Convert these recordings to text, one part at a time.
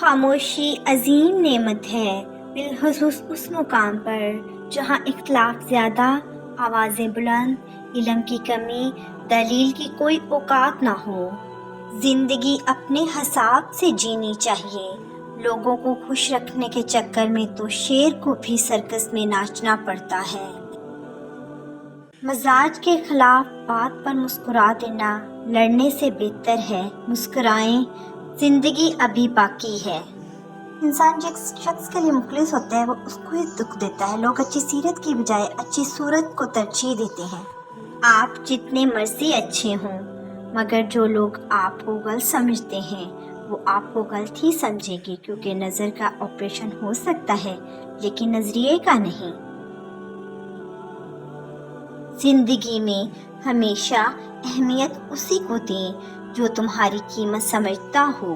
خاموشی عظیم نعمت ہے، بالخصوص اس مقام پر جہاں اختلاف زیادہ، آوازیں بلند، علم کی کمی، دلیل کی کوئی اوقات نہ ہو۔ زندگی اپنے حساب سے جینی چاہیے۔ لوگوں کو خوش رکھنے کے چکر میں تو شیر کو بھی سرکس میں ناچنا پڑتا ہے۔ مزاج کے خلاف بات پر مسکرا دینا لڑنے سے بہتر ہے۔ مسکرائیں، زندگی ابھی باقی ہے۔ انسان جس شخص کے لیے مخلص ہوتا ہے وہ اس کو ہی دکھ دیتا ہے۔ لوگ اچھی سیرت کی بجائے اچھی صورت کو ترجیح دیتے ہیں۔ آپ جتنے مرضی اچھے ہوں، مگر جو لوگ آپ کو غلط سمجھتے ہیں وہ آپ کو غلط ہی سمجھے گی، کیونکہ نظر کا آپریشن ہو سکتا ہے لیکن نظریے کا نہیں۔ زندگی میں ہمیشہ اہمیت اسی کو دیں جو تمہاری قیمت سمجھتا ہو۔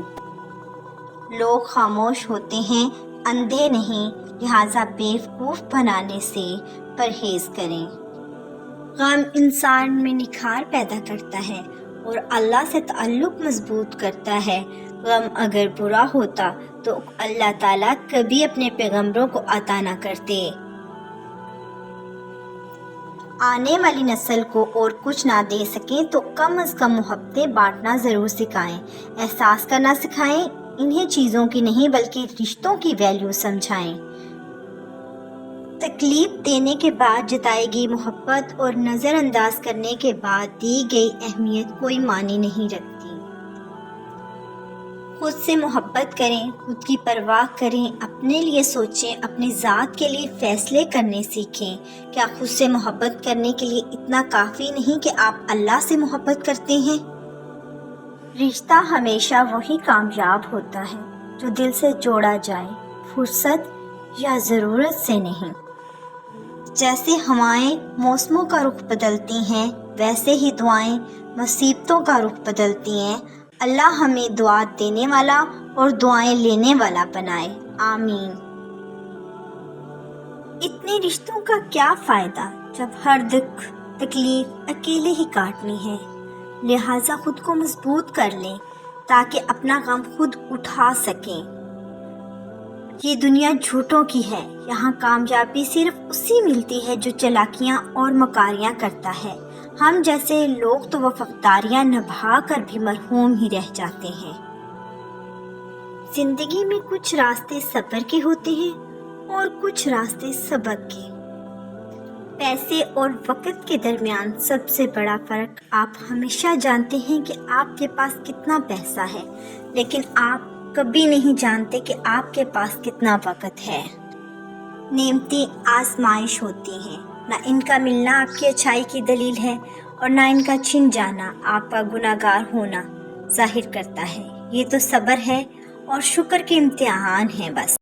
لوگ خاموش ہوتے ہیں، اندھے نہیں، لہٰذا بیوقوف بنانے سے پرہیز کریں۔ غم انسان میں نکھار پیدا کرتا ہے اور اللہ سے تعلق مضبوط کرتا ہے۔ غم اگر برا ہوتا تو اللہ تعالیٰ کبھی اپنے پیغمبروں کو عطا نہ کرتے۔ آنے والی نسل کو اور کچھ نہ دے سکیں تو کم از کم محبتیں بانٹنا ضرور سکھائیں۔ احساس کرنا سکھائیں، انہیں چیزوں کی نہیں بلکہ رشتوں کی ویلیو سمجھائیں۔ تکلیف دینے کے بعد جتائی گئی محبت اور نظر انداز کرنے کے بعد دی گئی اہمیت کوئی معنی نہیں رکھتی۔ خود سے محبت کریں، خود کی پرواہ کریں، اپنے لیے سوچیں، اپنی ذات کے لیے فیصلے کرنے سیکھیں۔ کیا خود سے محبت کرنے کے لیے اتنا کافی نہیں کہ آپ اللہ سے محبت کرتے ہیں؟ رشتہ ہمیشہ وہی کامیاب ہوتا ہے جو دل سے جوڑا جائے، فرصت یا ضرورت سے نہیں۔ جیسے ہوائیں موسموں کا رخ بدلتی ہیں، ویسے ہی دعائیں مصیبتوں کا رخ بدلتی ہیں۔ اللہ ہمیں دعا دینے والا اور دعائیں لینے والا بنائے، آمین۔ اتنے رشتوں کا کیا فائدہ جب ہر دکھ تکلیف اکیلے ہی کاٹنی ہے؟ لہٰذا خود کو مضبوط کر لیں تاکہ اپنا غم خود اٹھا سکیں۔ یہ دنیا جھوٹوں کی ہے، یہاں کامیابی صرف اسی ملتی ہے جو چالاکیاں اور مکاریاں کرتا ہے۔ ہم جیسے لوگ تو وفاداریاں نبھا کر بھی مرحوم ہی رہ جاتے ہیں۔ زندگی میں کچھ راستے صبر کے ہوتے ہیں اور کچھ راستے سبق کے۔ پیسے اور وقت کے درمیان سب سے بڑا فرق آپ ہمیشہ جانتے ہیں کہ آپ کے پاس کتنا پیسہ ہے، لیکن آپ کبھی نہیں جانتے کہ آپ کے پاس کتنا وقت ہے۔ نعمتیں آزمائش ہوتی ہیں، نہ ان کا ملنا آپ کی اچھائی کی دلیل ہے اور نہ ان کا چھن جانا آپ کا گناہگار ہونا ظاہر کرتا ہے۔ یہ تو صبر ہے اور شکر کے امتحان ہیں بس۔